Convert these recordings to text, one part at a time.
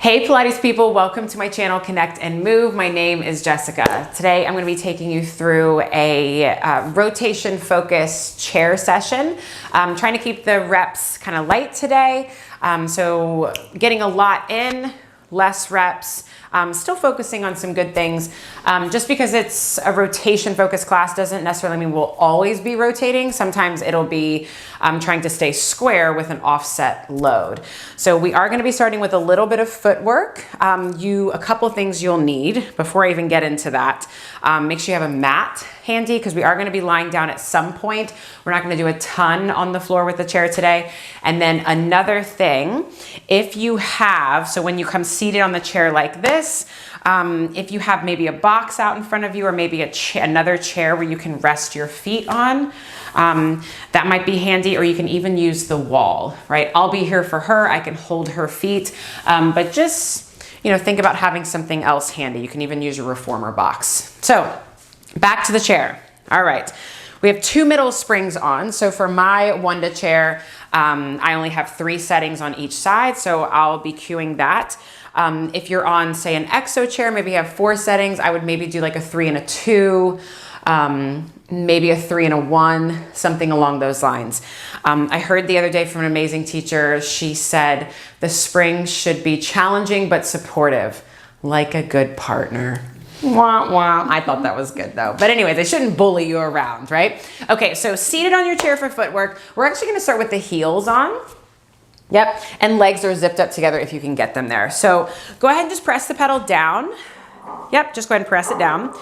Hey Pilates people, welcome to my channel, Connect and Move. My name is Jessica. Today I'm going to be taking you through a rotation focused chair session. I'm trying to keep the reps kind of light today. So getting a lot in, less reps, still focusing on some good things. Just because it's a rotation focused class doesn't necessarily mean we'll always be rotating. Sometimes it'll be trying to stay square with an offset load. So we are going to be starting with a little bit of footwork. A couple things you'll need before I even get into that. Make sure you have a mat handy because we are going to be lying down at some point. We're not going to do a ton on the floor with the chair today. And then another thing, if you have, so when you come seated on the chair like this, if you have maybe a box out in front of you or maybe another chair where you can rest your feet on, that might be handy, or you can even use the wall, right? I'll be here for her. I can hold her feet, but just, think about having something else handy. You can even use your reformer box. So back to the chair. All right. We have 2 middle springs on. So for my wunda chair, I only have 3 settings on each side. So I'll be cueing that. If you're on, say, an exo chair, maybe you have 4 settings. I would maybe do like a 3 and a 2, maybe a 3 and a 1, something along those lines. I heard the other day from an amazing teacher, she said, the springs should be challenging but supportive, like a good partner. Wah, wah. I thought that was good though. But anyway, they shouldn't bully you around, right? Okay, so seated on your chair for footwork, we're actually gonna start with the heels on. Yep, and legs are zipped up together if you can get them there. So go ahead and just press the pedal down. Yep, just go ahead and press it down.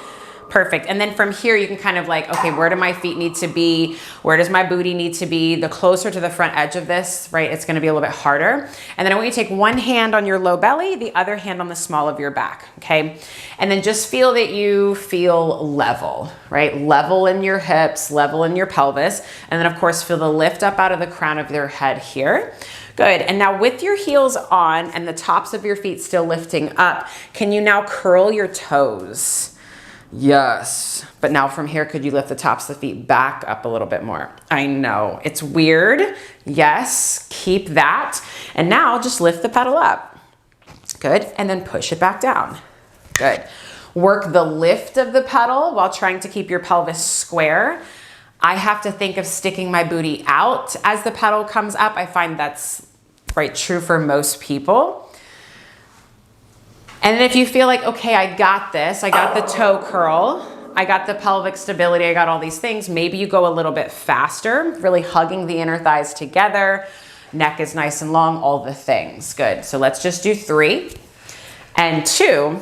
Perfect. And then from here, you can kind of like, okay, where do my feet need to be? Where does my booty need to be? The closer to the front edge of this, right, it's going to be a little bit harder. And then I want you to take one hand on your low belly, the other hand on the small of your back, okay? And then just feel that you feel level, right? Level in your hips, level in your pelvis. And then of course, feel the lift up out of the crown of your head here. Good. And now with your heels on and the tops of your feet still lifting up, can you now curl your toes? Yes. But now from here, could you lift the tops of the feet back up a little bit more? I know it's weird. Yes. Keep that. And now just lift the pedal up. Good. And then push it back down. Good. Work the lift of the pedal while trying to keep your pelvis square. I have to think of sticking my booty out as the pedal comes up. I find that's true for most people. And then if you feel like, okay, I got this, I got the toe curl, I got the pelvic stability, I got all these things, maybe you go a little bit faster, really hugging the inner thighs together, neck is nice and long, all the things. Good. So let's just do 3 and 2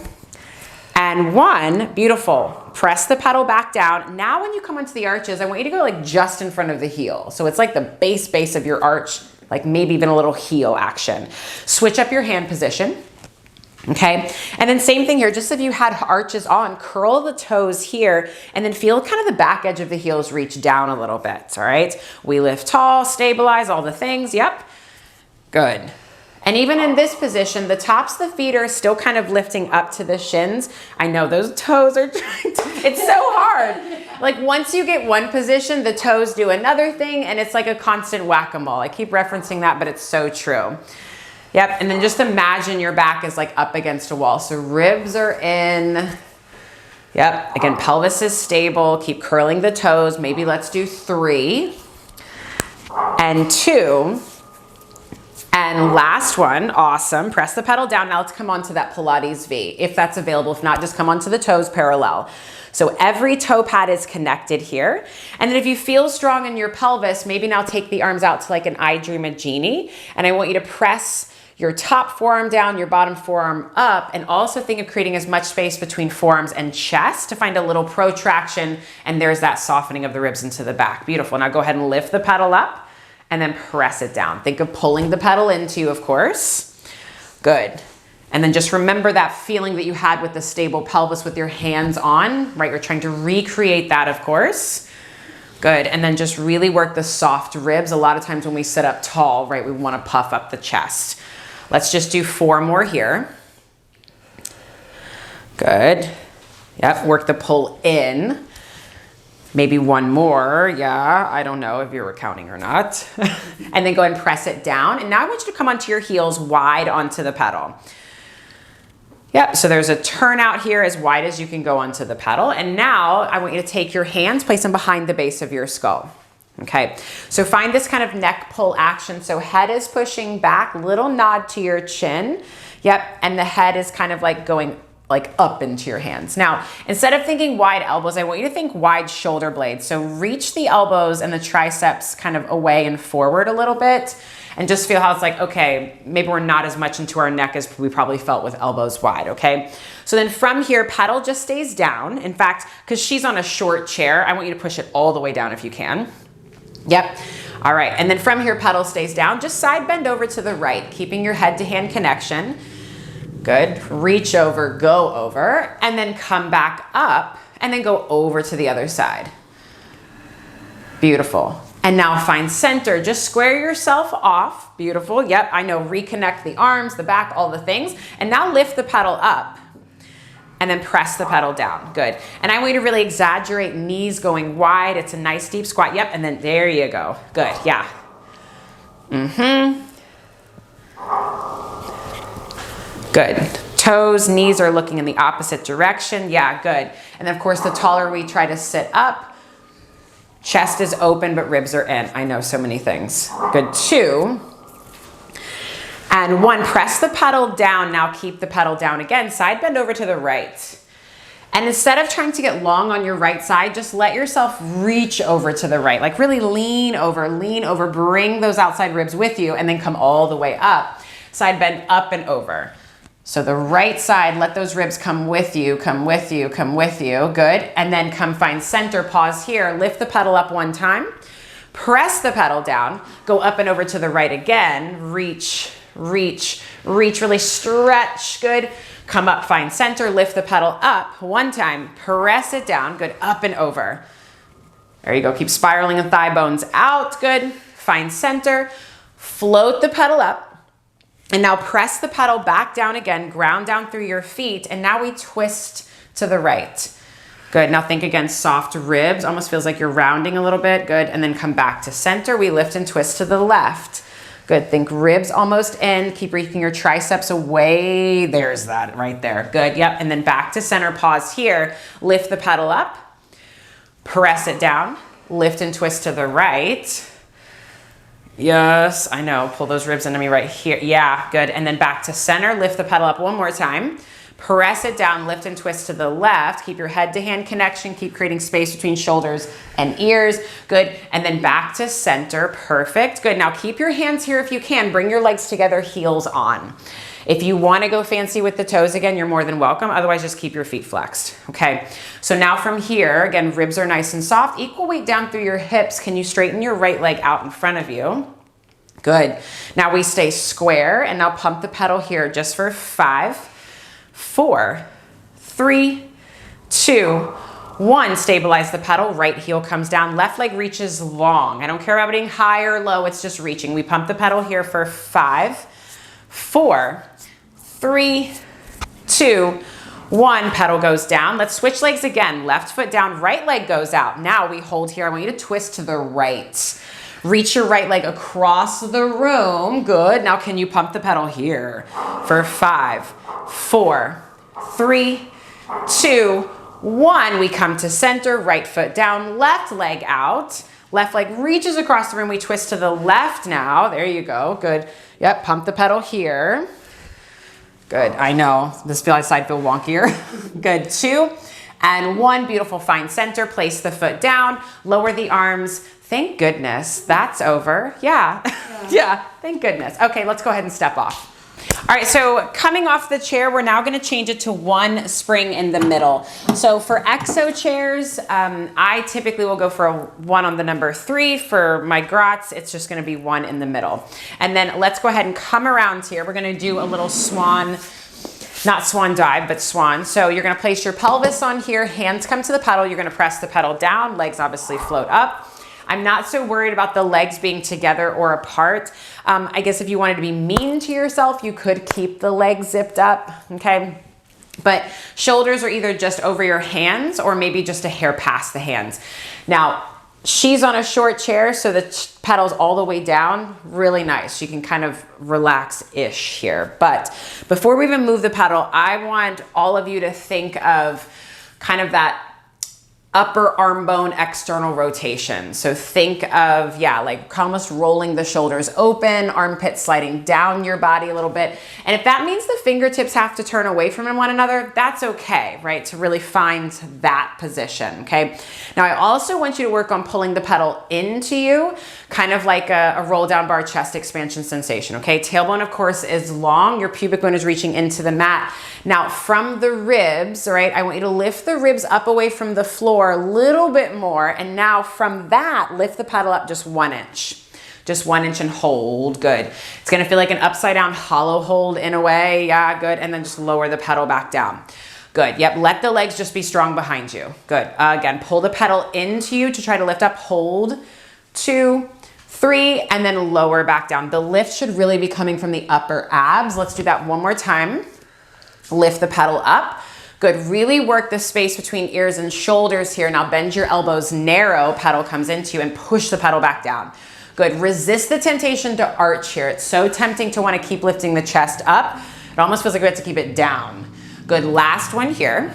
and 1. Beautiful. Press the pedal back down. Now when you come onto the arches, I want you to go like just in front of the heel. So it's like the base of your arch, like maybe even a little heel action. Switch up your hand position. Okay, and then same thing here, just if you had arches on, curl the toes here and then feel kind of the back edge of the heels reach down a little bit, all right? We lift tall, stabilize, all the things, yep. Good. And even in this position, the tops of the feet are still kind of lifting up to the shins. I know those toes are trying to, it's so hard. Like once you get one position, the toes do another thing and it's like a constant whack-a-mole. I keep referencing that, but it's so true. Yep, and then just imagine your back is like up against a wall. So ribs are in. Yep, again, pelvis is stable. Keep curling the toes. Maybe let's do 3 and 2. And last one, awesome. Press the pedal down. Now let's come on to that Pilates V, if that's available. If not, just come onto the toes parallel. So every toe pad is connected here. And then if you feel strong in your pelvis, maybe now take the arms out to like an I Dream a Genie. And I want you to press your top forearm down, your bottom forearm up, and also think of creating as much space between forearms and chest to find a little protraction, and there's that softening of the ribs into the back. Beautiful. Now go ahead and lift the pedal up and then press it down. Think of pulling the pedal into you, of course. Good. And then just remember that feeling that you had with the stable pelvis with your hands on, right? You're trying to recreate that, of course. Good. And then just really work the soft ribs. A lot of times when we sit up tall, right, we want to puff up the chest. Let's just do 4 more here. Good. Yep, work the pull in. Maybe 1 more, yeah, I don't know if you were counting or not. And then go ahead and press it down. And now I want you to come onto your heels wide onto the pedal. Yep, so there's a turnout here as wide as you can go onto the pedal. And now I want you to take your hands, place them behind the base of your skull. Okay, so find this kind of neck pull action. So head is pushing back, little nod to your chin. Yep, and the head is kind of like going like up into your hands. Now, instead of thinking wide elbows, I want you to think wide shoulder blades. So reach the elbows and the triceps kind of away and forward a little bit, and just feel how it's like, okay, maybe we're not as much into our neck as we probably felt with elbows wide, okay? So then from here, pedal just stays down. In fact, because she's on a short chair, I want you to push it all the way down if you can. Yep. All right, and then from here, pedal stays down. Just side bend over to the right, keeping your head to hand connection. Good, reach over, go over, and then come back up, and then go over to the other side. Beautiful. And now find center, just square yourself off. Beautiful, yep, I know, reconnect the arms, the back, all the things. And now lift the pedal up, and then press the pedal down, good. And I want you to really exaggerate knees going wide. It's a nice deep squat, yep, and then there you go, good, yeah. Good. Toes, knees are looking in the opposite direction. Yeah, good. And then of course, the taller we try to sit up, chest is open, but ribs are in. I know, so many things. Good, 2. And 1, press the pedal down. Now keep the pedal down again. Side bend over to the right. And instead of trying to get long on your right side, just let yourself reach over to the right. Like really lean over, bring those outside ribs with you, and then come all the way up. Side bend up and over. So the right side, let those ribs come with you, come with you, come with you. Good. And then come find center, pause here, lift the pedal up 1 time, press the pedal down, go up and over to the right again, reach, reach, reach, really stretch. Good. Come up, find center, lift the pedal up 1 time, press it down. Good. Up and over. There you go. Keep spiraling the thigh bones out. Good. Find center, float the pedal up. And now press the pedal back down again, ground down through your feet, and now we twist to the right. Good, now think again, soft ribs, almost feels like you're rounding a little bit, good, and then come back to center, we lift and twist to the left. Good, think ribs almost in, keep reaching your triceps away, there's that right there, good, yep, and then back to center, pause here, lift the pedal up, press it down, lift and twist to the right. Yes, I know, pull those ribs into me right here. Yeah, good. And then back to center, lift the pedal up 1 more time. Press it down, lift and twist to the left. Keep your head to hand connection, keep creating space between shoulders and ears. Good. And then back to center, perfect. Good. Now keep your hands here if you can. Bring your legs together, heels on. If you want to go fancy with the toes again, you're more than welcome. Otherwise, just keep your feet flexed. Okay. So now from here, again, ribs are nice and soft. Equal weight down through your hips. Can you straighten your right leg out in front of you? Good. Now we stay square, and now pump the pedal here just for 5, 4, 3, 2, 1. Stabilize the pedal. Right heel comes down. Left leg reaches long. I don't care about being high or low. It's just reaching. We pump the pedal here for 5, 4, 3, 2, 1. Pedal goes down. Let's switch legs again. Left foot down, right leg goes out. Now we hold here. I want you to twist to the right. Reach your right leg across the room. Good. Now can you pump the pedal here for 5, 4, 3, 2, 1. We come to center, right foot down, left leg out. Left leg reaches across the room. We twist to the left now. There you go. Good. Yep. Pump the pedal here. Good. I know this side feel wonkier. Good. 2 and 1. Beautiful. Find center. Place the foot down. Lower the arms. Thank goodness that's over. Yeah. Yeah. Thank goodness. Okay. Let's go ahead and step off. All right, so coming off the chair, we're now going to change it to 1 spring in the middle. So for exo chairs, I typically will go for a 1 on the number 3. For my grots, it's just going to be 1 in the middle. And then let's go ahead and come around here. We're going to do a little swan, not swan dive, but swan. So you're going to place your pelvis on here, hands come to the pedal. You're going to press the pedal down, legs obviously float up. I'm not so worried about the legs being together or apart. I guess if you wanted to be mean to yourself, you could keep the legs zipped up, okay? But shoulders are either just over your hands or maybe just a hair past the hands. Now, She's on a short chair, so the pedal's all the way down. Really nice. You can kind of relax-ish here. But before we even move the pedal, I want all of you to think of kind of that upper arm bone external rotation. So think of, yeah, like almost rolling the shoulders open, armpits sliding down your body a little bit. And if that means the fingertips have to turn away from one another, that's okay, right? To really find that position, okay? Now I also want you to work on pulling the pedal into you, kind of like a roll down bar chest expansion sensation, okay? Tailbone, of course, is long. Your pubic bone is reaching into the mat. Now from the ribs, all right, I want you to lift the ribs up away from the floor a little bit more, and now from that, lift the pedal up just 1 inch. Just 1 inch and hold, good. It's gonna feel like an upside down hollow hold in a way, yeah, good, and then just lower the pedal back down. Good, yep, let the legs just be strong behind you. Good, again, pull the pedal into you to try to lift up, hold, 2, 3, and then lower back down. The lift should really be coming from the upper abs. Let's do that one more time. Lift the pedal up. Good, really work the space between ears and shoulders here. Now bend your elbows narrow, pedal comes into you, and push the pedal back down. Good, resist the temptation to arch here. It's so tempting to want to keep lifting the chest up. It almost feels like we have to keep it down. Good, last one here.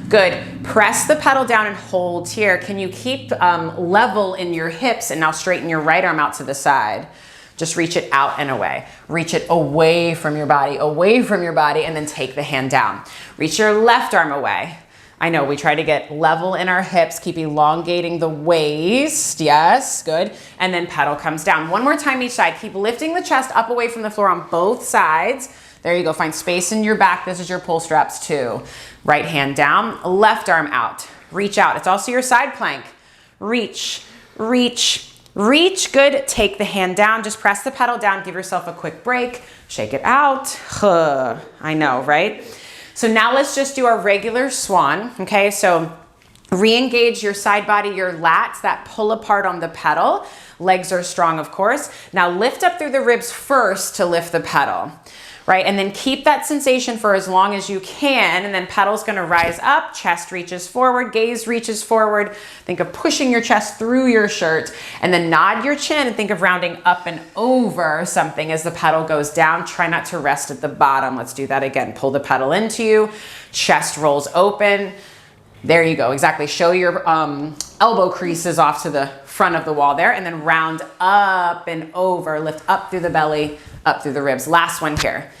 Good, press the pedal down and hold here. Can you keep level in your hips and now straighten your right arm out to the side? Just reach it out and away. Reach it away from your body, and then take the hand down. Reach your left arm away. I know we try to get level in our hips, keep elongating the waist. Yes, good. And then pedal comes down. One more time each side. Keep lifting the chest up away from the floor on both sides. There you go. Find space in your back. This is your pull straps too. Right hand down, left arm out. Reach out. It's also your side plank. Reach, reach, reach, good. Take the hand down, just press the pedal down, give yourself a quick break, shake it out. I know, right? So now let's just do our regular swan, okay? So re-engage your side body, your lats, that pull apart on the pedal. Legs are strong, of course. Now lift up through the ribs first to lift the pedal, right? And then keep that sensation for as long as you can, and then pedal's gonna rise up, chest reaches forward, gaze reaches forward. Think of pushing your chest through your shirt, and then nod your chin and think of rounding up and over something as the pedal goes down. Try not to rest at the bottom. Let's do that again. Pull the pedal into you, chest rolls open. There you go, exactly. Show your elbow creases off to the front of the wall there, and then round up and over, lift up through the belly, up through the ribs. Last one here.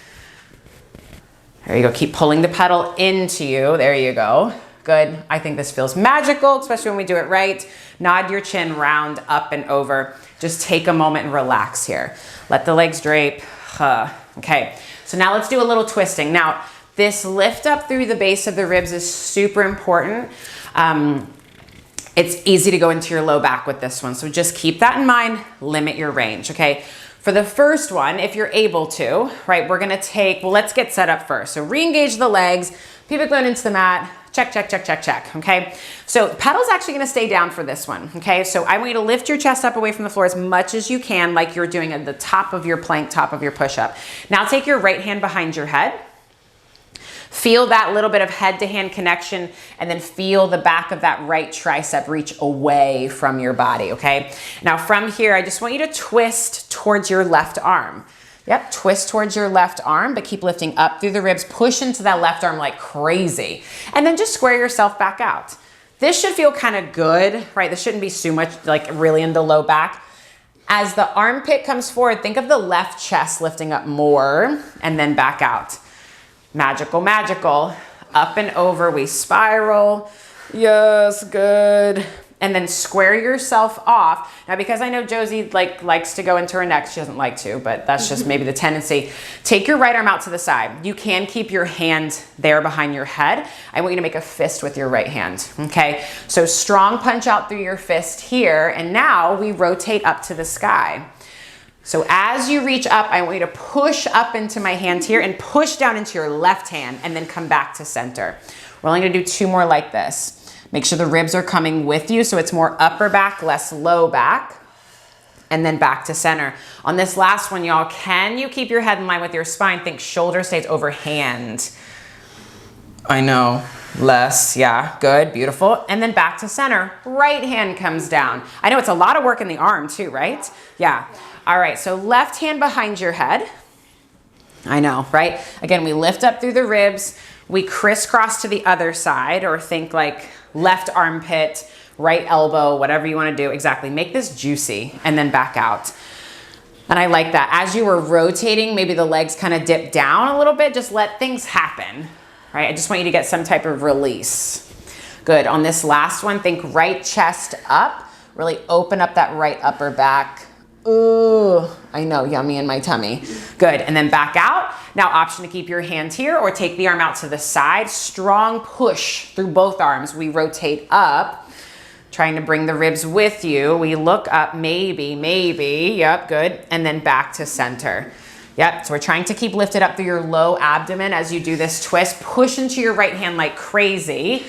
There you go, keep pulling the pedal into you. There you go, good. I think this feels magical, especially when we do it right. Nod your chin, round up and over. Just take a moment and relax here. Let the legs drape. Okay, so now let's do a little twisting. Now, this lift up through the base of the ribs is super important. It's easy to go into your low back with this one, so just keep that in mind, limit your range, okay? For the first one, if you're able to, right, we're gonna take, well, let's get set up first. So re-engage the legs, pubic bone into the mat, check, check, check, check, check, okay? So pedal's actually gonna stay down for this one, okay? So I want you to lift your chest up away from the floor as much as you can, like you're doing at the top of your plank, top of your push-up. Now take your right hand behind your head. Feel that little bit of head-to-hand connection, and then feel the back of that right tricep reach away from your body, okay? Now from here, I just want you to twist towards your left arm. Yep, twist towards your left arm, but keep lifting up through the ribs. Push into that left arm like crazy. And then just square yourself back out. This should feel kind of good, right? This shouldn't be too much, like really in the low back. As the armpit comes forward, think of the left chest lifting up more, and then back out. Magical, magical. Up and over, we spiral. Yes, good. And then square yourself off. Now, because I know Josie likes to go into her neck, she doesn't like to, but that's just maybe the tendency. Take your right arm out to the side. You can keep your hand there behind your head. I want you to make a fist with your right hand, okay? So strong punch out through your fist here, and now we rotate up to the sky. So as you reach up, I want you to push up into my hand here and push down into your left hand, and then come back to center. We're only gonna do 2 more like this. Make sure the ribs are coming with you, so it's more upper back, less low back, and then back to center. On this last one, y'all, can you keep your head in line with your spine? Think shoulder stays over hand. I know. Less, yeah, good, beautiful. And then back to center. Right hand comes down. I know it's a lot of work in the arm too, right? Yeah. All right, so left hand behind your head. I know, right? Again, we lift up through the ribs. We crisscross to the other side, or think like left armpit, right elbow, whatever you want to do. Exactly. Make this juicy and then back out. And I like that. As you were rotating, maybe the legs kind of dip down a little bit. Just let things happen, right? I just want you to get some type of release. Good. On this last one, think right chest up. Really open up that right upper back. Ooh, I know, yummy in my tummy. Good, and then back out. Now option to keep your hand here or take the arm out to the side. Strong push through both arms. We rotate up, trying to bring the ribs with you. We look up, maybe, yep, good. And then back to center. Yep, so we're trying to keep lifted up through your low abdomen as you do this twist. Push into your right hand like crazy.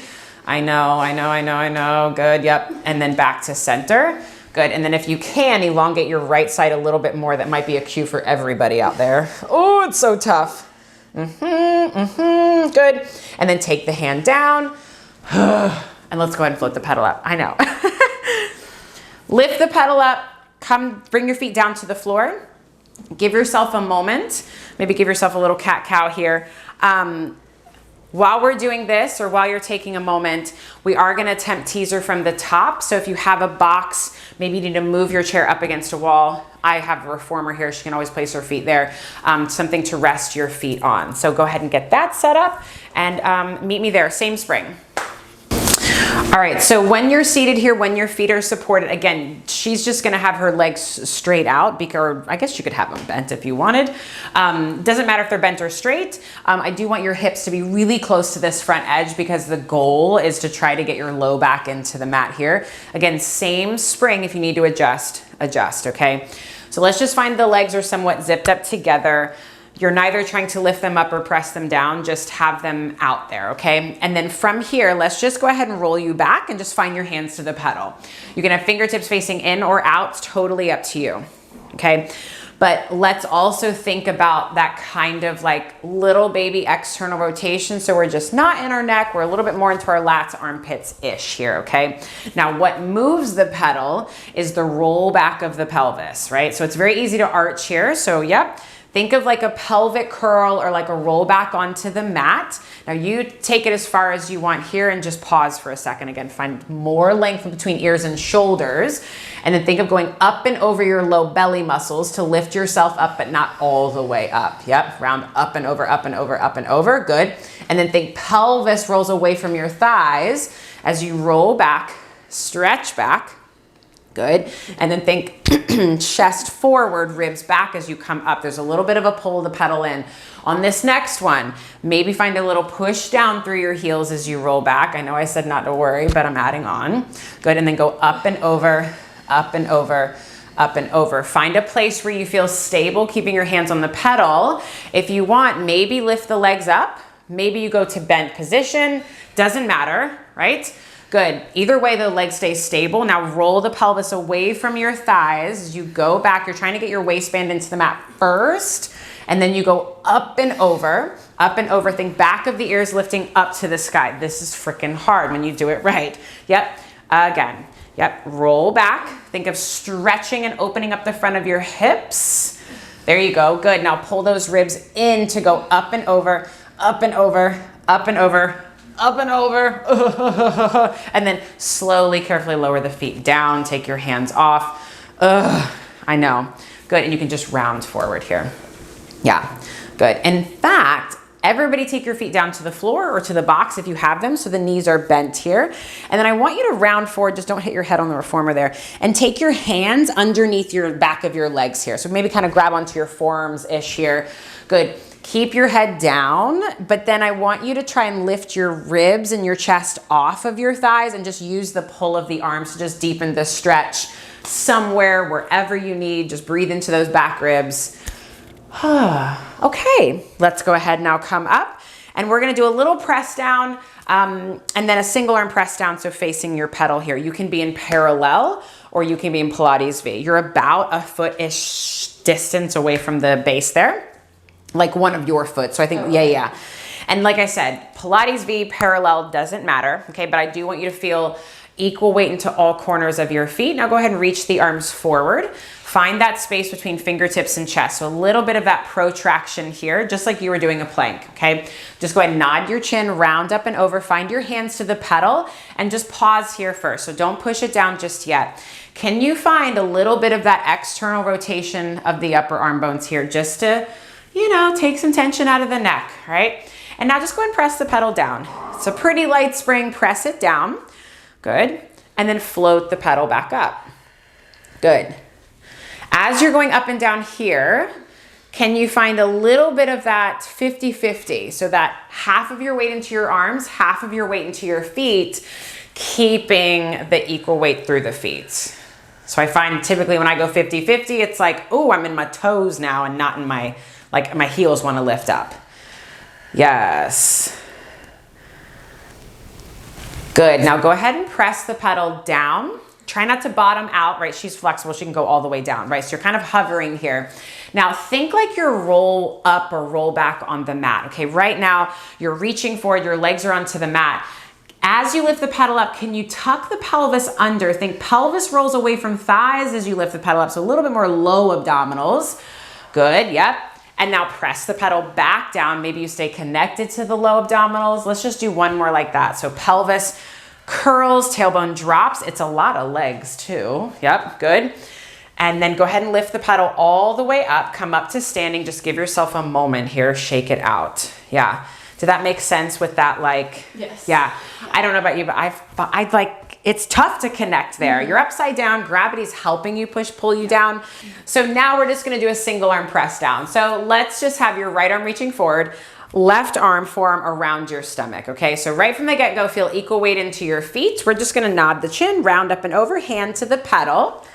I know, good, yep. And then back to center. Good, and then if you can, elongate your right side a little bit more. That might be a cue for everybody out there. Oh, it's so tough. Good. And then take the hand down. And let's go ahead and float the pedal up. I know. Lift the pedal up. Come, bring your feet down to the floor. Give yourself a moment. Maybe give yourself a little cat-cow here. While we're doing this, or while you're taking a moment, we are gonna attempt teaser from the top. So if you have a box, maybe you need to move your chair up against a wall. I have a reformer here. She can always place her feet there. Something to rest your feet on. So go ahead and get that set up and meet me there, same spring. All right, so when you're seated here, when your feet are supported, again, she's just gonna have her legs straight out, because I guess you could have them bent if you wanted. Doesn't matter if they're bent or straight. I do want your hips to be really close to this front edge, because the goal is to try to get your low back into the mat here. Again, same spring. If you need to adjust, okay? So let's just find the legs are somewhat zipped up together. You're neither trying to lift them up or press them down, just have them out there, okay? And then from here, let's just go ahead and roll you back and just find your hands to the pedal. You can have fingertips facing in or out, totally up to you, okay? But let's also think about that kind of like little baby external rotation. So we're just not in our neck, we're a little bit more into our lats, armpits-ish here, okay? Now what moves the pedal is the roll back of the pelvis, right? So it's very easy to arch here, so yep. Think of like a pelvic curl or like a roll back onto the mat. Now you take it as far as you want here and just pause for a second. Again, find more length between ears and shoulders. And then think of going up and over your low belly muscles to lift yourself up, but not all the way up. Yep, round up and over, up and over, up and over, good. And then think pelvis rolls away from your thighs as you roll back, stretch back. Good. And then think chest forward, ribs back as you come up. There's a little bit of a pull of the pedal in. On this next one, maybe find a little push down through your heels as you roll back. I know I said not to worry, but I'm adding on. Good. And then go up and over, up and over, up and over. Find a place where you feel stable, keeping your hands on the pedal. If you want, maybe lift the legs up. Maybe you go to bent position. Doesn't matter, right? Good. Either way, the leg stays stable. Now roll the pelvis away from your thighs as you go back. You're trying to get your waistband into the mat first, and then you go up and over, up and over. Think back of the ears lifting up to the sky. This is freaking hard when you do it right. Yep. Again. Yep. Roll back. Think of stretching and opening up the front of your hips. There you go. Good. Now pull those ribs in to go up and over, up and over, up and over, up and over, and then slowly, carefully lower the feet down, take your hands off. I know, good, and you can just round forward here. Yeah, good. In fact, everybody take your feet down to the floor or to the box if you have them, so the knees are bent here. And then I want you to round forward, just don't hit your head on the reformer there, and take your hands underneath your back of your legs here. So maybe kind of grab onto your forearms-ish here. Good. Keep your head down, but then I want you to try and lift your ribs and your chest off of your thighs and just use the pull of the arms to just deepen the stretch somewhere, wherever you need. Just breathe into those back ribs. Okay, let's go ahead now, come up, and we're gonna do a little press down and then a single arm press down, so facing your pedal here. You can be in parallel or you can be in Pilates V. You're about a foot-ish distance away from the base there. Like one of your foot. So I think, yeah. And like I said, Pilates V parallel doesn't matter, okay? But I do want you to feel equal weight into all corners of your feet. Now go ahead and reach the arms forward. Find that space between fingertips and chest. So a little bit of that protraction here, just like you were doing a plank, okay? Just go ahead and nod your chin, round up and over, find your hands to the pedal, and just pause here first. So don't push it down just yet. Can you find a little bit of that external rotation of the upper arm bones here, just to, you know, take some tension out of the neck, right? And now just go ahead and press the pedal down. It's a pretty light spring, press it down. Good. And then float the pedal back up. Good. As you're going up and down here, can you find a little bit of that 50-50? So that half of your weight into your arms, half of your weight into your feet, keeping the equal weight through the feet. So I find typically when I go 50-50, it's like, oh, I'm in my toes now and not in my, like my heels want to lift up. Yes. Good. Now go ahead and press the pedal down. Try not to bottom out, right? She's flexible. She can go all the way down, right? So you're kind of hovering here. Now think like you're roll up or roll back on the mat, okay? Right now you're reaching forward, your legs are onto the mat. As you lift the pedal up, can you tuck the pelvis under? Think pelvis rolls away from thighs as you lift the pedal up. So a little bit more low abdominals. Good, yep. And now press the pedal back down. Maybe you stay connected to the low abdominals. Let's just do one more like that. So pelvis curls, tailbone drops. It's a lot of legs too. Yep, good. And then go ahead and lift the pedal all the way up. Come up to standing. Just give yourself a moment here. Shake it out. Yeah. Did that make sense with that? Like, yes. Yeah. I don't know about you, but I'd like, it's tough to connect there. You're upside down. Gravity's helping you pull you down. So now we're just going to do a single arm press down. So let's just have your right arm reaching forward, left arm, forearm around your stomach. Okay. So right from the get-go, feel equal weight into your feet. We're just going to nod the chin, round up and over, hand to the pedal.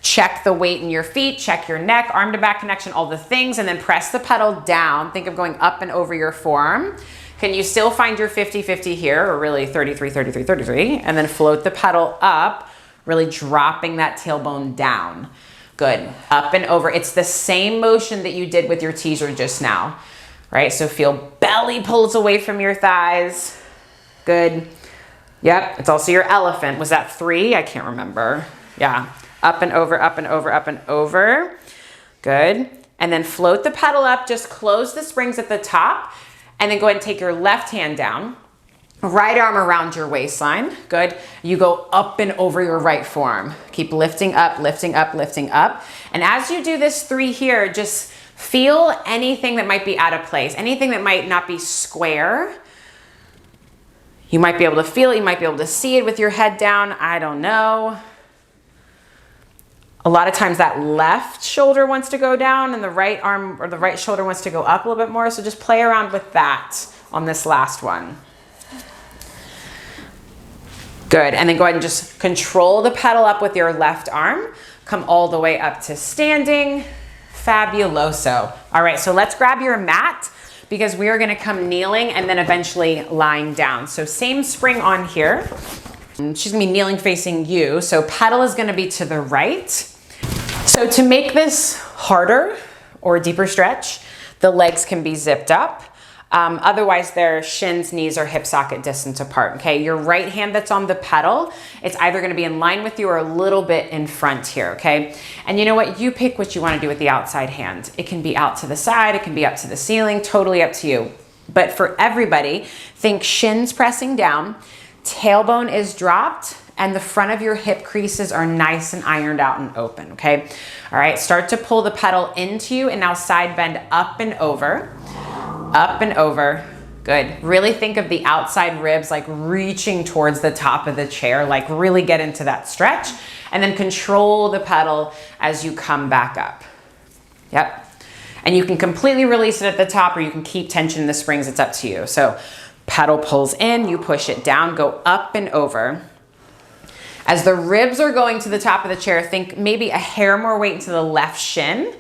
Check the weight in your feet, check your neck, arm to back connection, all the things, and then press the pedal down. Think of going up and over your forearm. Can you still find your 50-50 here, or really 33-33-33, and then float the pedal up, really dropping that tailbone down. Good, up and over. It's the same motion that you did with your teaser just now, right? So feel belly pulls away from your thighs. Good. Yep, it's also your elephant. Was that 3? I can't remember. Yeah. Up and over, up and over, up and over. Good. And then float the pedal up. Just close the springs at the top. And then go ahead and take your left hand down. Right arm around your waistline. Good. You go up and over your right forearm. Keep lifting up, lifting up, lifting up. And as you do this 3 here, just feel anything that might be out of place. Anything that might not be square. You might be able to feel it. You might be able to see it with your head down. I don't know. A lot of times that left shoulder wants to go down and the right arm or the right shoulder wants to go up a little bit more. So just play around with that on this last one. Good. And then go ahead and just control the pedal up with your left arm. Come all the way up to standing. Fabuloso. All right, so let's grab your mat because we are going to come kneeling and then eventually lying down. So same spring on here. She's going to be kneeling facing you. So pedal is going to be to the right. So to make this harder or a deeper stretch, the legs can be zipped up. Otherwise, their shins, knees, or hip socket distance apart. Okay, your right hand that's on the pedal, it's either going to be in line with you or a little bit in front here. Okay, and you know what? You pick what you want to do with the outside hand. It can be out to the side, it can be up to the ceiling, totally up to you. But for everybody, think shins pressing down, tailbone is dropped, and the front of your hip creases are nice and ironed out and open, okay? All right, start to pull the pedal into you and now side bend up and over, good. Really think of the outside ribs like reaching towards the top of the chair, like really get into that stretch, and then control the pedal as you come back up. Yep, and you can completely release it at the top or you can keep tension in the springs, it's up to you. So pedal pulls in, you push it down, go up and over. As the ribs are going to the top of the chair, think maybe a hair more weight into the left shin.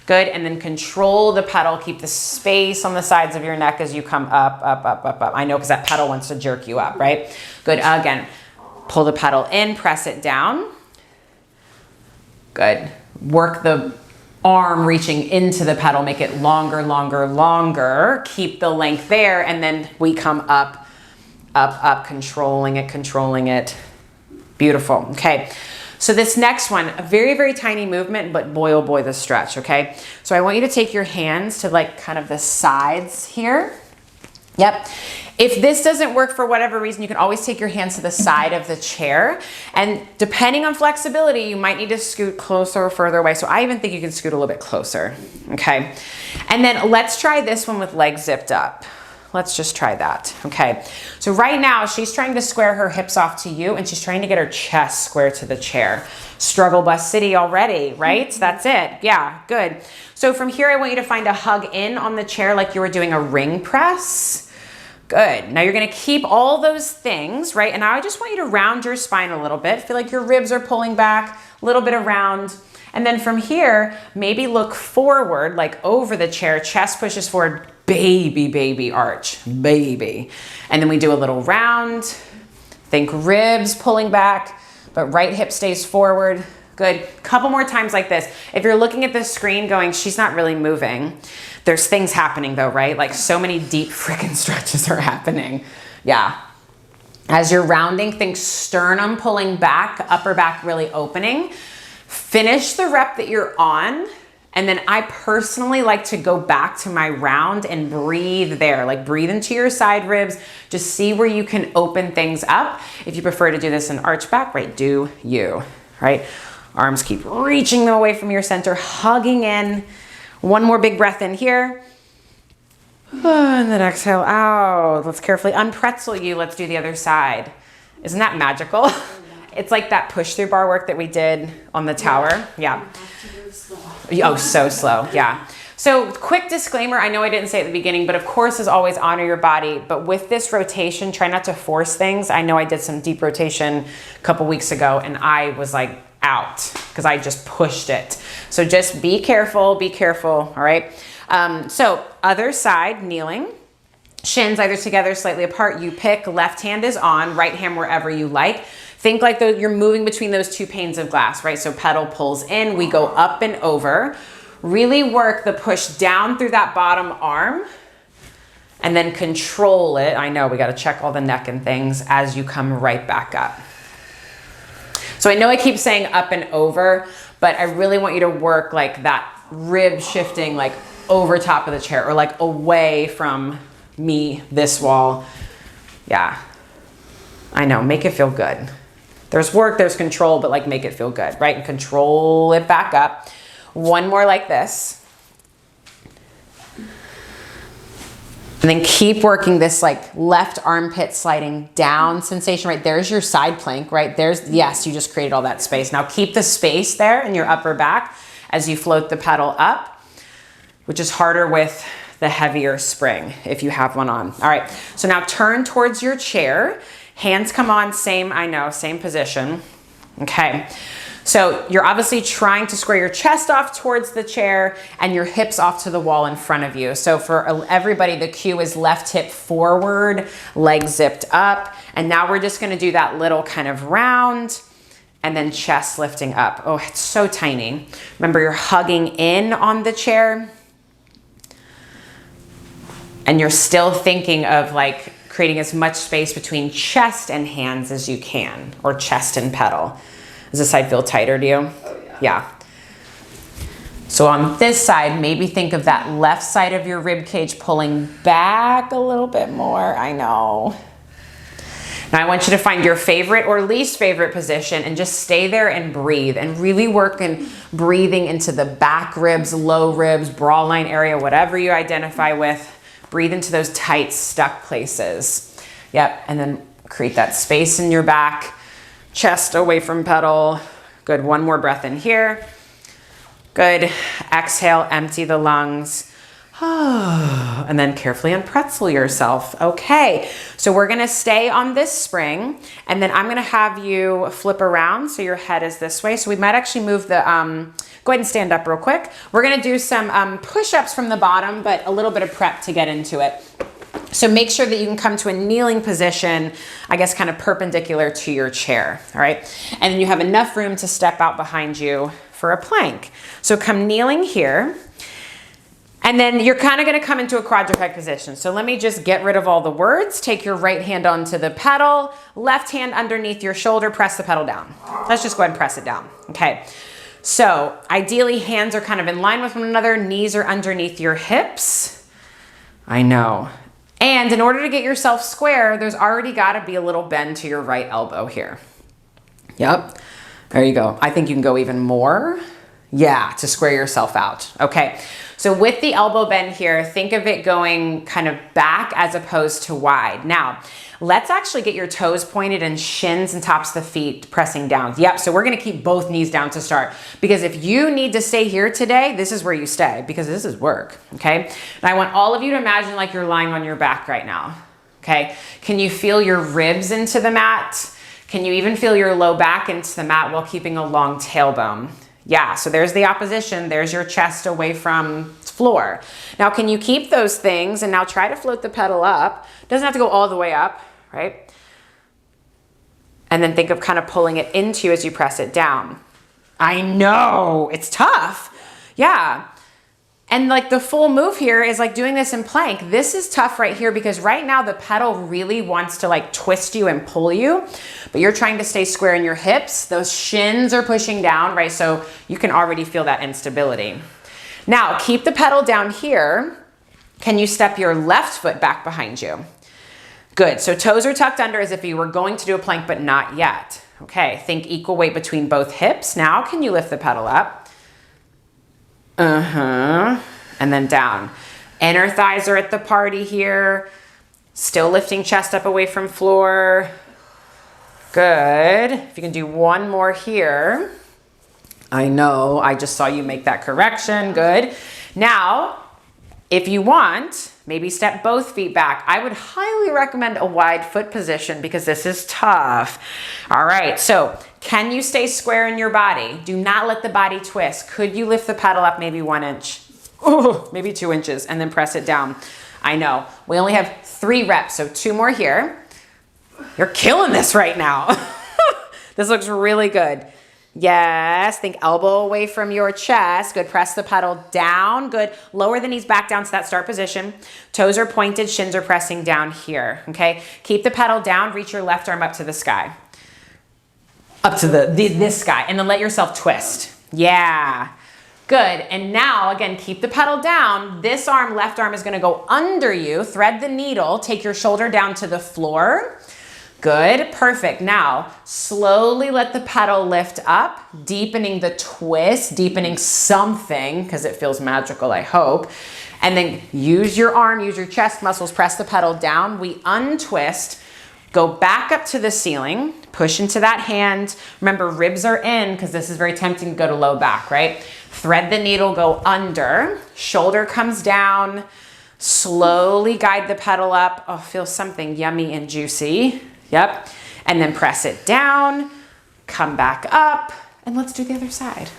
Good, and then control the pedal. Keep the space on the sides of your neck as you come up, up, up, up, up. I know because that pedal wants to jerk you up, right? Good, again, pull the pedal in, press it down. Good, work the arm reaching into the pedal, make it longer, longer, longer. Keep the length there, and then we come up, up, up, controlling it, controlling it. Beautiful, okay. So this next one, a very, very tiny movement, but boy, oh boy, the stretch, okay? So I want you to take your hands to like kind of the sides here. Yep. If this doesn't work for whatever reason, you can always take your hands to the side of the chair. And depending on flexibility, you might need to scoot closer or further away. So I even think you can scoot a little bit closer, okay? And then let's try this one with legs zipped up. Let's just try that, okay? So right now, she's trying to square her hips off to you, and she's trying to get her chest square to the chair. Struggle bus city already, right? That's it, yeah, good. So from here, I want you to find a hug in on the chair like you were doing a ring press. Good, now you're gonna keep all those things, right? And now I just want you to round your spine a little bit. Feel like your ribs are pulling back, a little bit around. And then from here, maybe look forward, like over the chair, chest pushes forward, baby, baby arch, baby. And then we do a little round. Think ribs pulling back, but right hip stays forward. Good, couple more times like this. If you're looking at the screen going, she's not really moving. There's things happening though, right? Like so many deep freaking stretches are happening. Yeah. As you're rounding, think sternum pulling back, upper back really opening. Finish the rep that you're on. And then I personally like to go back to my round and breathe there, like breathe into your side ribs, just see where you can open things up. If you prefer to do this in arch back, right, do you, right? Arms keep reaching them away from your center, hugging in. One more big breath in here. And then exhale out. Let's carefully unpretzel you. Let's do the other side. Isn't that magical? It's like that push through bar work that we did on the tower. Yeah. Oh, so slow. Yeah. So quick disclaimer. I know I didn't say at the beginning, but of course, as always, honor your body. But with this rotation, try not to force things. I know I did some deep rotation a couple weeks ago and I was like out because I just pushed it. So just be careful, all right? So other side, kneeling. Shins either together, slightly apart. You pick, left hand is on, right hand wherever you like. Think like though you're moving between those two panes of glass, right? So pedal pulls in, we go up and over. Really work the push down through that bottom arm and then control it. I know we got to check all the neck and things as you come right back up. So I know I keep saying up and over, but I really want you to work like that rib shifting like over top of the chair or like away from me, this wall. Yeah, I know, make it feel good. There's work, there's control, but like make it feel good, right? And control it back up. One more like this. And then keep working this like left armpit sliding down sensation, right? There's your side plank, right? There's, yes, you just created all that space. Now keep the space there in your upper back as you float the pedal up, which is harder with the heavier spring if you have one on. All right, so now turn towards your chair. Hands come on, same, I know, same position. Okay, so you're obviously trying to square your chest off towards the chair and your hips off to the wall in front of you. So for everybody, the cue is left hip forward, legs zipped up. And now we're just gonna do that little kind of round and then chest lifting up. Oh, it's so tiny. Remember, you're hugging in on the chair and you're still thinking of like creating as much space between chest and hands as you can, or chest and pedal. Does this side feel tighter to you? Oh, yeah. Yeah. So on this side, maybe think of that left side of your rib cage pulling back a little bit more. I know. Now I want you to find your favorite or least favorite position and just stay there and breathe and really work in breathing into the back ribs, low ribs, bra line area, whatever you identify with. Breathe into those tight, stuck places. Yep, and then create that space in your back, chest away from pedal. Good, one more breath in here. Good, exhale, empty the lungs. And then carefully unpretzel yourself. Okay, so we're gonna stay on this spring and then I'm gonna have you flip around so your head is this way. So we might actually move the, go ahead and stand up real quick. We're gonna do some push-ups from the bottom, but a little bit of prep to get into it. So make sure that you can come to a kneeling position, I guess kind of perpendicular to your chair, all right? And then you have enough room to step out behind you for a plank. So come kneeling here. And then you're kind of going to come into a quadruped position. So let me just get rid of all the words. Take your right hand onto the pedal, left hand underneath your shoulder, press the pedal down. Let's just go ahead and press it down. Okay. So ideally hands are kind of in line with one another, knees are underneath your hips. I know. And in order to get yourself square, there's already got to be a little bend to your right elbow here. Yep. There you go. I think you can go even more. Yeah, to square yourself out. Okay. So with the elbow bend here, think of it going kind of back as opposed to wide. Now, let's actually get your toes pointed and shins and tops of the feet pressing down. Yep, so we're gonna keep both knees down to start, because if you need to stay here today, this is where you stay, because this is work, okay? And I want all of you to imagine like you're lying on your back right now, okay? Can you feel your ribs into the mat? Can you even feel your low back into the mat while keeping a long tailbone? Yeah, so there's the opposition. There's your chest away from floor. Now, can you keep those things and now try to float the pedal up? Doesn't have to go all the way up, right? And then think of kind of pulling it into you as you press it down. I know, it's tough. Yeah. And like the full move here is like doing this in plank. This is tough right here because right now the pedal really wants to like twist you and pull you, but you're trying to stay square in your hips. Those shins are pushing down, right? So you can already feel that instability. Now keep the pedal down here. Can you step your left foot back behind you? Good, so toes are tucked under as if you were going to do a plank, but not yet. Okay, think equal weight between both hips. Now can you lift the pedal up? And then down. Inner thighs are at the party here. Still lifting chest up away from floor. Good. If you can do one more here. I know, I just saw you make that correction. Good. Now, if you want, maybe step both feet back. I would highly recommend a wide foot position because this is tough. All right, so can you stay square in your body? Do not let the body twist. Could you lift the pedal up maybe 1 inch? Ooh, maybe 2 inches, and then press it down. I know, we only have 3 reps, so 2 more here. You're killing this right now. This looks really good. Yes, think elbow away from your chest. Good, press the pedal down. Good, lower the knees back down to that start position. Toes are pointed, shins are pressing down here, okay? Keep the pedal down, reach your left arm up to the sky. Up to this sky, and then let yourself twist. Yeah, good. And now, again, keep the pedal down. This arm, left arm, is gonna go under you. Thread the needle, take your shoulder down to the floor. Good, perfect. Now, slowly let the pedal lift up, deepening the twist, deepening something, because it feels magical, I hope. And then use your arm, use your chest muscles, press the pedal down. We untwist, go back up to the ceiling, push into that hand. Remember, ribs are in, because this is very tempting to go to low back, right? Thread the needle, go under, shoulder comes down, slowly guide the pedal up. Oh, feel something yummy and juicy. Yep, and then press it down, come back up, and let's do the other side.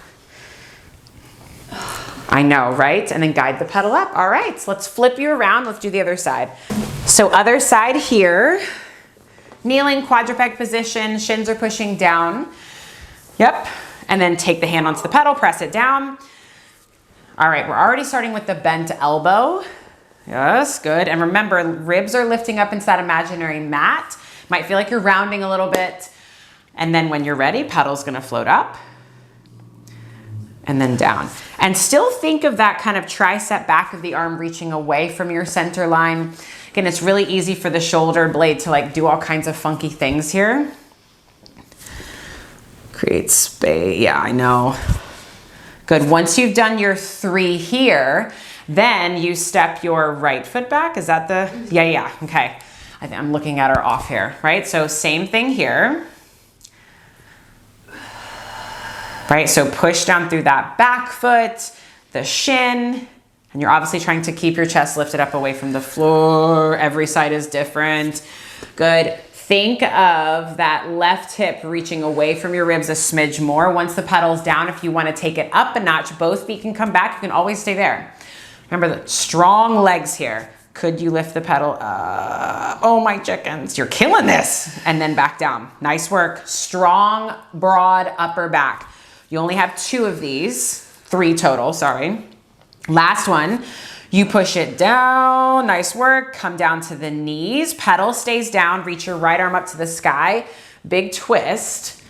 I know, right? And then guide the pedal up. All right, so let's flip you around. Let's do the other side. So other side here, kneeling quadruped position, shins are pushing down. Yep, and then take the hand onto the pedal, press it down. All right, we're already starting with the bent elbow. Yes, good. And remember, ribs are lifting up into that imaginary mat. Might feel like you're rounding a little bit. And then when you're ready, pedal's gonna float up and then down. And still think of that kind of tricep back of the arm reaching away from your center line. Again, it's really easy for the shoulder blade to like do all kinds of funky things here. Create space, yeah, I know. Good, once you've done your 3 here, then you step your right foot back. Is that the, yeah, okay. I think I'm looking at her off here, right? So same thing here. Right, so push down through that back foot, the shin, and you're obviously trying to keep your chest lifted up away from the floor. Every side is different. Good. Think of that left hip reaching away from your ribs a smidge more. Once the pedal's down, if you want to take it up a notch, both feet can come back. You can always stay there. Remember the strong legs here. Could you lift the pedal? Oh my chickens, you're killing this. And then back down. Nice work. Strong, broad upper back. You only have 2 of these, 3 total, sorry. Last one, you push it down, nice work. Come down to the knees, pedal stays down, reach your right arm up to the sky, big twist.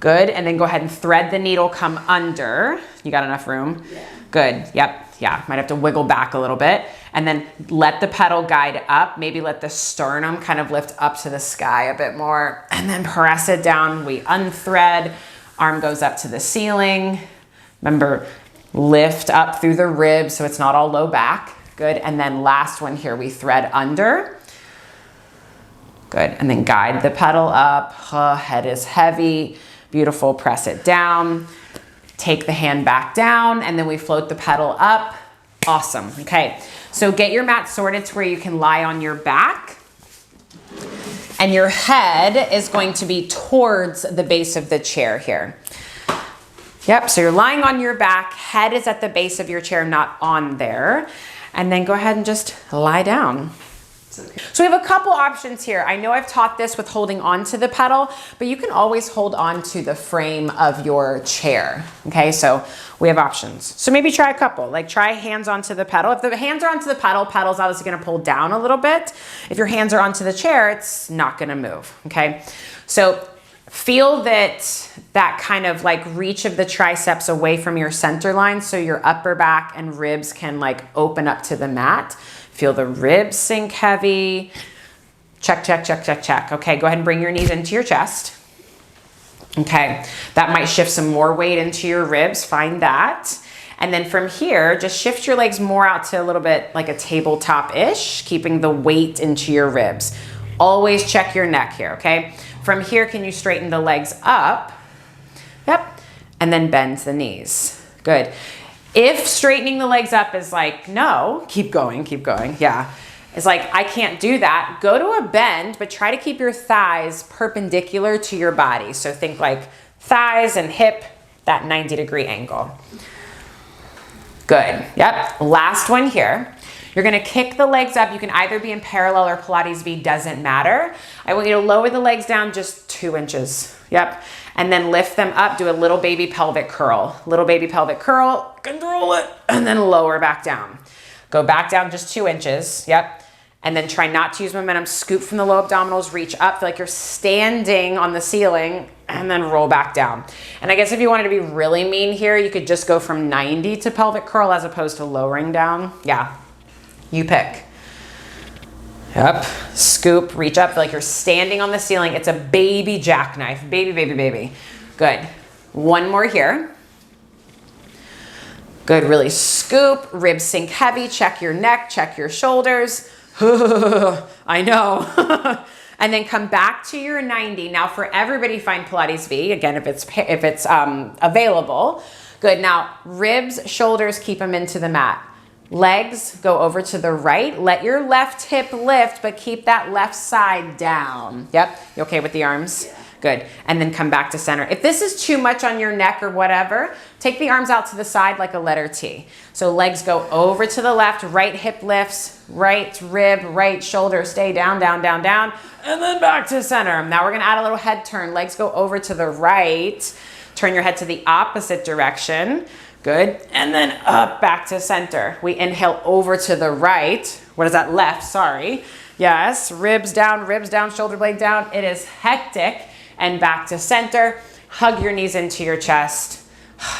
Good, and then go ahead and thread the needle, come under. You got enough room? Yeah. Good, yep, yeah. Might have to wiggle back a little bit. And then let the pedal guide up. Maybe let the sternum kind of lift up to the sky a bit more. And then press it down. We unthread, arm goes up to the ceiling. Remember, lift up through the ribs so it's not all low back. Good, and then last one here, we thread under. Good, and then guide the pedal up. Head is heavy. Beautiful, press it down. Take the hand back down, and then we float the pedal up. Awesome, okay. So get your mat sorted to where you can lie on your back. And your head is going to be towards the base of the chair here. Yep, so you're lying on your back, head is at the base of your chair, not on there. And then go ahead and just lie down. Okay. So we have a couple options here. I know I've taught this with holding on to the pedal, but you can always hold on to the frame of your chair. Okay, so we have options. So maybe try a couple, like try hands onto the pedal. If the hands are onto the pedal, pedal's obviously gonna pull down a little bit. If your hands are onto the chair, it's not gonna move, okay? So feel that kind of like reach of the triceps away from your center line so your upper back and ribs can like open up to the mat. Feel the ribs sink heavy. Check, check, check, check, check. Okay, go ahead and bring your knees into your chest. Okay, that might shift some more weight into your ribs, find that. And then from here, just shift your legs more out to a little bit like a tabletop-ish, keeping the weight into your ribs. Always check your neck here, okay? From here, can you straighten the legs up? Yep, and then bend the knees. Good. If straightening the legs up is like, no, keep going, yeah. It's like, I can't do that. Go to a bend, but try to keep your thighs perpendicular to your body. So think like thighs and hip, that 90-degree angle. Good, yep. Last one here. You're gonna kick the legs up. You can either be in parallel or Pilates V, doesn't matter. I want you to lower the legs down just 2 inches. Yep. And then lift them up, do a little baby pelvic curl. Little baby pelvic curl, control it, and then lower back down. Go back down just 2 inches, yep. And then try not to use momentum, scoop from the low abdominals, reach up, feel like you're standing on the ceiling, and then roll back down. And I guess if you wanted to be really mean here, you could just go from 90 to pelvic curl as opposed to lowering down. Yeah, you pick. Yep, scoop, reach up, feel like you're standing on the ceiling. It's a baby jackknife, baby, baby, baby. Good, one more here. Good, really scoop, ribs sink heavy, check your neck, check your shoulders. I know. And then come back to your 90. Now for everybody find Pilates V, again, if it's available. Good, now ribs, shoulders, keep them into the mat. Legs go over to the right. Let your left hip lift, but keep that left side down. Yep, you okay with the arms? Yeah. Good, and then come back to center. If this is too much on your neck or whatever, take the arms out to the side like a letter T. So legs go over to the left, right hip lifts, right rib, right shoulder, stay down, down, down, down, and then back to center. Now we're gonna add a little head turn. Legs go over to the right. Turn your head to the opposite direction. Good, and then up back to center. We inhale over to the right. What is that? Left, sorry. Yes, ribs down, shoulder blade down. It is hectic. And back to center. Hug your knees into your chest.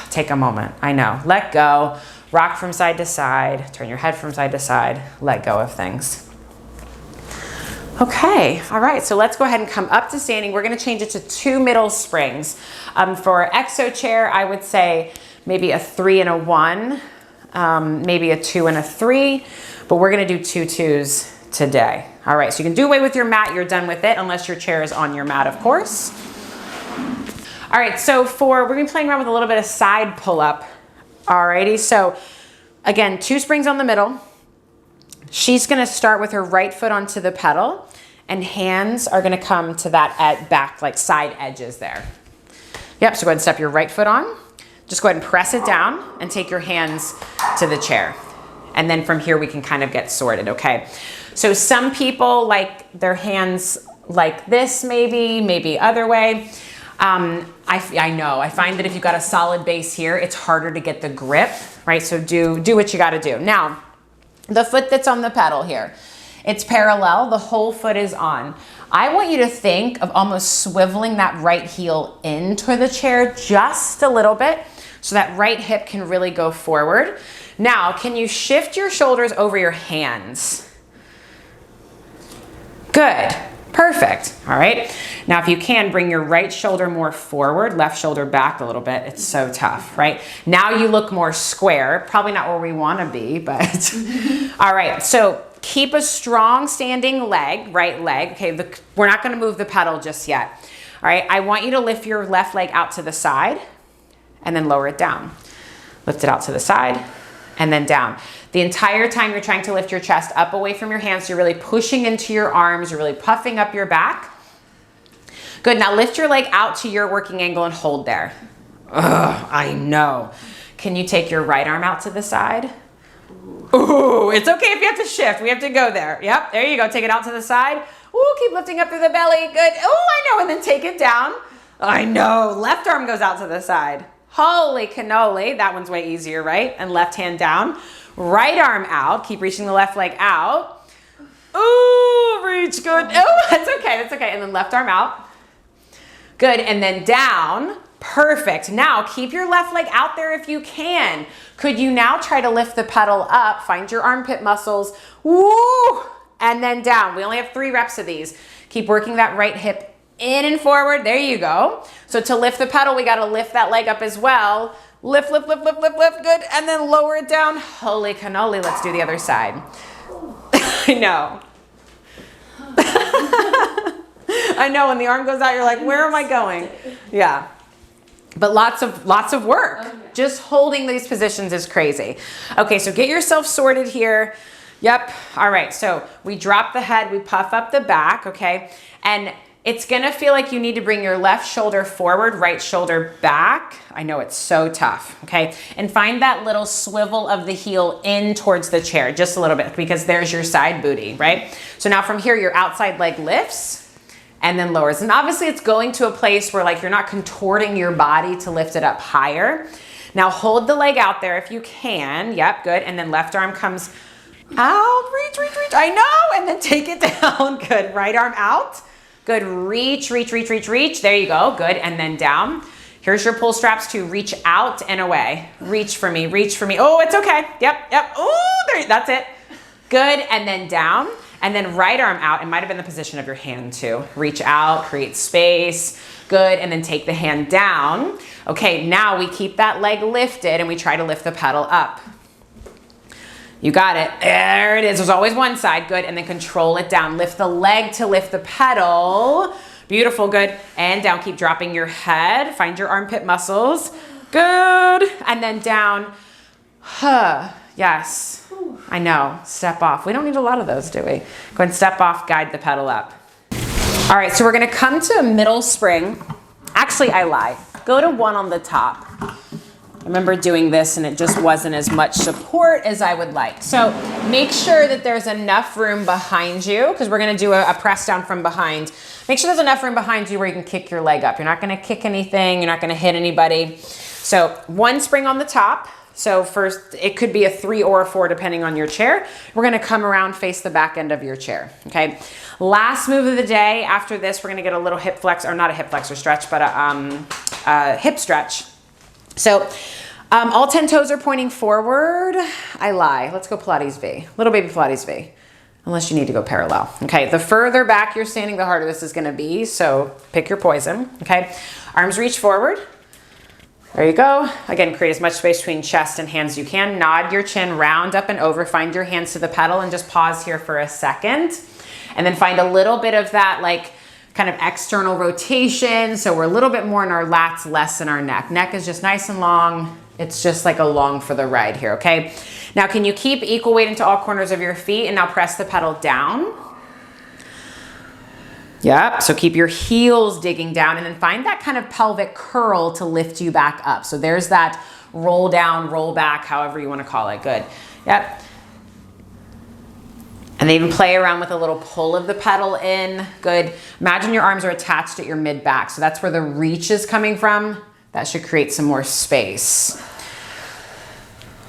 Take a moment, I know. Let go, rock from side to side, turn your head from side to side, let go of things. Okay, all right, so let's go ahead and come up to standing. We're gonna change it to 2 middle springs. For exo chair, I would say maybe a 3 and a 1, maybe a 2 and a 3, but we're gonna do 2 2s today. All right, so you can do away with your mat, you're done with it, unless your chair is on your mat, of course. All right, so we're gonna be playing around with a little bit of side pull-up. Alrighty, so again, 2 springs on the middle. She's gonna start with her right foot onto the pedal, and hands are gonna come to that back, like side edges there. Yep, so go ahead and step your right foot on. Just go ahead and press it down and take your hands to the chair. And then from here, we can kind of get sorted, okay? So some people like their hands like this, maybe other way. I know, I find that if you've got a solid base here, it's harder to get the grip, right? So do what you gotta do. Now, the foot that's on the pedal here, it's parallel, the whole foot is on. I want you to think of almost swiveling that right heel into the chair just a little bit so that right hip can really go forward. Now, can you shift your shoulders over your hands? Good, perfect, all right. Now, if you can, bring your right shoulder more forward, left shoulder back a little bit. It's so tough, right? Now you look more square, probably not where we wanna be, but all right, so keep a strong standing leg, right leg. Okay, we're not gonna move the pedal just yet. All right, I want you to lift your left leg out to the side and then lower it down. Lift it out to the side and then down. The entire time you're trying to lift your chest up away from your hands, you're really pushing into your arms, you're really puffing up your back. Good, now lift your leg out to your working angle and hold there. Ugh, I know. Can you take your right arm out to the side? Ooh, it's okay if you have to shift. We have to go there. Yep, there you go. Take it out to the side. Ooh, keep lifting up through the belly. Good. Oh, I know. And then take it down. I know. Left arm goes out to the side. Holy cannoli. That one's way easier, right? And left hand down. Right arm out. Keep reaching the left leg out. Ooh, reach. Good. Oh, that's okay. That's okay. And then left arm out. Good. And then down. Perfect. Now keep your left leg out there if you can. Could you now try to lift the pedal up? Find your armpit muscles. Woo! And then down. We only have 3 reps of these. Keep working that right hip in and forward. There you go. So to lift the pedal, we got to lift that leg up as well. Lift, lift, lift, lift, lift, lift. Good. And then lower it down. Holy cannoli. Let's do the other side. I know. I know. When the arm goes out, you're like, where am I going? Yeah. But lots of work. Okay. Just holding these positions is crazy. Okay, so get yourself sorted here. Yep, all right, so we drop the head, we puff up the back, okay? And it's gonna feel like you need to bring your left shoulder forward, right shoulder back. I know it's so tough, okay? And find that little swivel of the heel in towards the chair, just a little bit, because there's your side booty, right? So now from here, your outside leg lifts, and then lowers. And obviously it's going to a place where like you're not contorting your body to lift it up higher. Now hold the leg out there if you can. Yep, good. And then left arm comes out, reach, reach, reach. I know. And then take it down. Good. Right arm out. Good. Reach, reach, reach, reach, reach. There you go. Good. And then down. Here's your pull straps to reach out and away. Reach for me, reach for me. Oh, it's okay. Yep, yep. Oh, there, that's it. Good. And then down. And then right arm out. It might have been the position of your hand too. Reach out, create space. Good, and then take the hand down. Okay, now we keep that leg lifted and we try to lift the pedal up. You got it. There it is. There's always one side. Good, and then control it down. Lift the leg to lift the pedal. Beautiful, good. And down, keep dropping your head. Find your armpit muscles. Good, and then down. Huh, yes. I know, step off. We don't need a lot of those, do we? Go and step off, guide the pedal up. All right, so we're gonna come to a middle spring. Actually, I lie. Go to 1 on the top. I remember doing this and it just wasn't as much support as I would like. So make sure that there's enough room behind you, because we're gonna do a press down from behind. Make sure there's enough room behind you where you can kick your leg up. You're not gonna kick anything, you're not gonna hit anybody. So 1 spring on the top. So first, it could be a 3 or a 4 depending on your chair. We're gonna come around, face the back end of your chair, okay? Last move of the day. After this, we're gonna get a little hip flex, or not a hip flexor stretch, but a hip stretch. So all 10 toes are pointing forward. I lie, let's go Pilates V. Little baby Pilates V, unless you need to go parallel. Okay, the further back you're standing, the harder this is gonna be, so pick your poison, okay? Arms reach forward. There you go. Again, create as much space between chest and hands as you can. Nod your chin, round up and over. Find your hands to the pedal and just pause here for a second. And then find a little bit of that like kind of external rotation. So we're a little bit more in our lats, less in our neck. Neck is just nice and long. It's just like along for the ride here, okay? Now, can you keep equal weight into all corners of your feet and now press the pedal down? Yep, so keep your heels digging down and then find that kind of pelvic curl to lift you back up. So there's that roll down, roll back, however you want to call it. Good. Yep. And then even play around with a little pull of the pedal in. Good. Imagine your arms are attached at your mid-back. So that's where the reach is coming from. That should create some more space.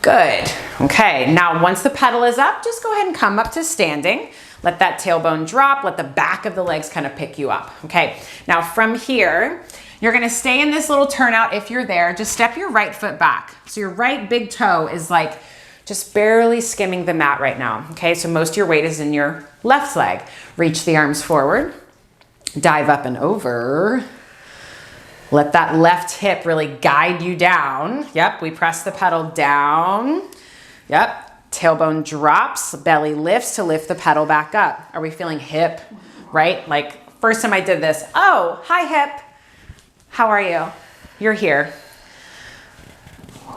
Good. Okay, now once the pedal is up, just go ahead and come up to standing. Let that tailbone drop. Let the back of the legs kind of pick you up. Okay, now from here, you're gonna stay in this little turnout if you're there. Just step your right foot back. So your right big toe is like just barely skimming the mat right now. Okay, so most of your weight is in your left leg. Reach the arms forward. Dive up and over. Let that left hip really guide you down. Yep, we press the pedal down. Yep, tailbone drops, belly lifts to lift the pedal back up. Are we feeling hip, right? Like first time I did this, oh, hi hip. How are you? You're here.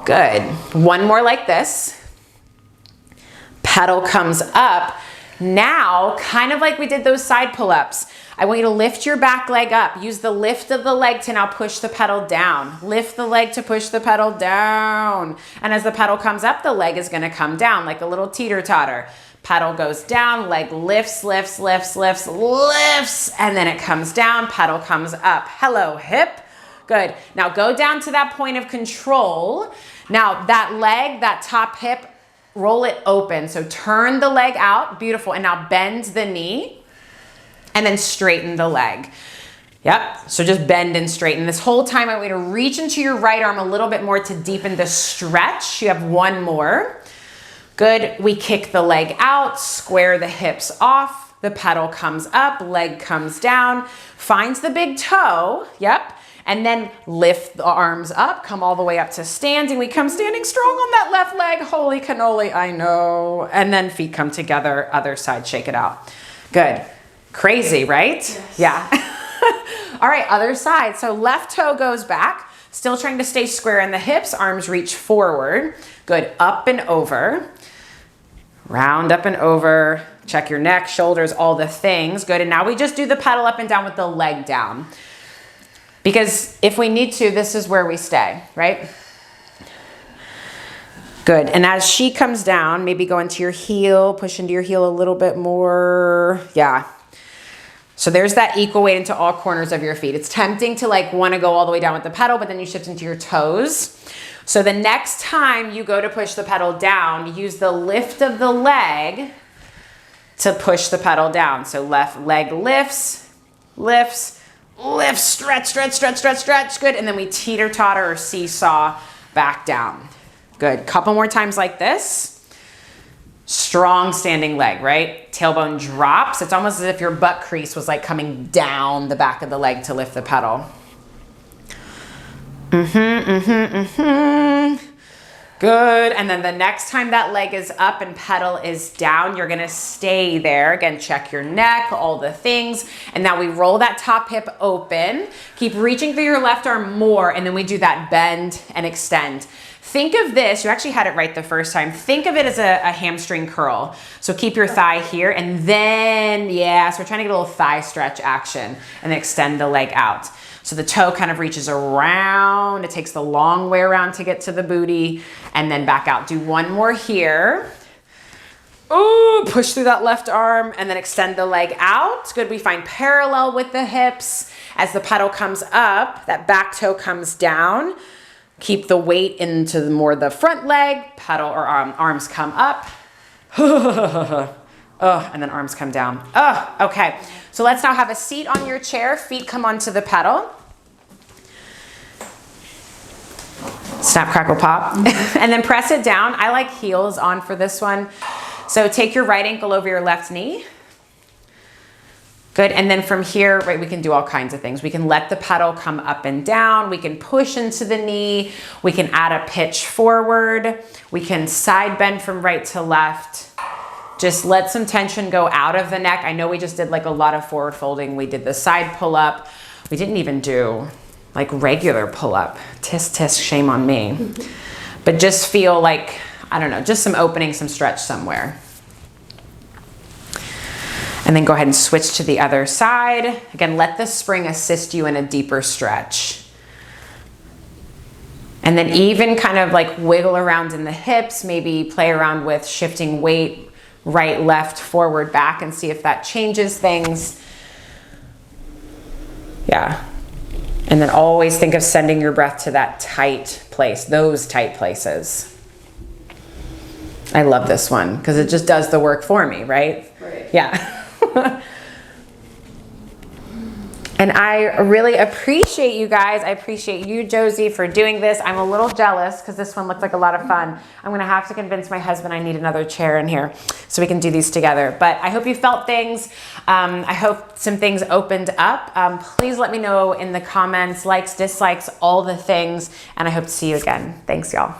Good. One more like this. Pedal comes up. Now, kind of like we did those side pull-ups, I want you to lift your back leg up. Use the lift of the leg to now push the pedal down. Lift the leg to push the pedal down. And as the pedal comes up, the leg is gonna come down like a little teeter-totter. Pedal goes down, leg lifts, lifts, lifts, lifts, lifts, and then it comes down, pedal comes up. Hello, hip. Good. Now go down to that point of control. Now that leg, that top hip, roll it open. So turn the leg out, beautiful. And now bend the knee and then straighten the leg. Yep, so just bend and straighten. This whole time I want you to reach into your right arm a little bit more to deepen the stretch. You have one more. Good, we kick the leg out, square the hips off, the pedal comes up, leg comes down, finds the big toe, yep, and then lift the arms up, come all the way up to standing. We come standing strong on that left leg. Holy cannoli, I know. And then feet come together, other side, shake it out. Good. Crazy, right? Yes. Yeah. All right, other side. So left toe goes back, still trying to stay square in the hips, arms reach forward. Good, up and over. Round up and over. Check your neck, shoulders, all the things. Good, and now we just do the pedal up and down with the leg down. Because if we need to, this is where we stay, right? Good, and as she comes down, maybe go into your heel, push into your heel a little bit more. Yeah. So there's that equal weight into all corners of your feet. It's tempting to like want to go all the way down with the pedal, but then you shift into your toes. So the next time you go to push the pedal down, use the lift of the leg to push the pedal down. So left leg lifts, lifts, lifts, stretch, stretch, stretch, stretch, stretch. Good, and then we teeter-totter or seesaw back down. Good, couple more times like this. Strong standing leg, right? Tailbone drops. It's almost as if your butt crease was like coming down the back of the leg to lift the pedal. Good, and then the next time that leg is up and pedal is down, you're gonna stay there. Again, check your neck, all the things. And now we roll that top hip open. Keep reaching through your left arm more, and then we do that bend and extend. Think of this, you actually had it right the first time. Think of it as a hamstring curl. So keep your thigh here, and then, yeah, so we're trying to get a little thigh stretch action, and then extend the leg out. So the toe kind of reaches around, it takes the long way around to get to the booty, and then back out. Do one more here. Ooh, push through that left arm, and then extend the leg out. Good, we find parallel with the hips. As the pedal comes up, that back toe comes down. Keep the weight into more the front leg, pedal or arms come up. And then arms come down. Okay. So let's now have a seat on your chair, feet come onto the pedal. Snap, crackle, pop. And then press it down. I like heels on for this one. So take your right ankle over your left knee. Good, and then from here, right, we can do all kinds of things. We can let the pedal come up and down. We can push into the knee. We can add a pitch forward. We can side bend from right to left. Just let some tension go out of the neck. I know we just did like a lot of forward folding. We did the side pull up. We didn't even do like regular pull up. Tisk, tisk, shame on me. But just feel like, I don't know, just some opening, some stretch somewhere. And then go ahead and switch to the other side. Again, let the spring assist you in a deeper stretch. And then even kind of like wiggle around in the hips, maybe play around with shifting weight right, left, forward, back, and see if that changes things. Yeah. And then always think of sending your breath to that tight place, those tight places. I love this one because it just does the work for me, right? Right. Yeah. And I really appreciate you guys. I appreciate you, Josie, for doing this. I'm a little jealous because this one looked like a lot of fun. I'm gonna have to convince my husband I need another chair in here so we can do these together. But I hope you felt things. I hope some things opened up. Please let me know in the comments, likes, dislikes, all the things. And I hope to see you again. Thanks, y'all.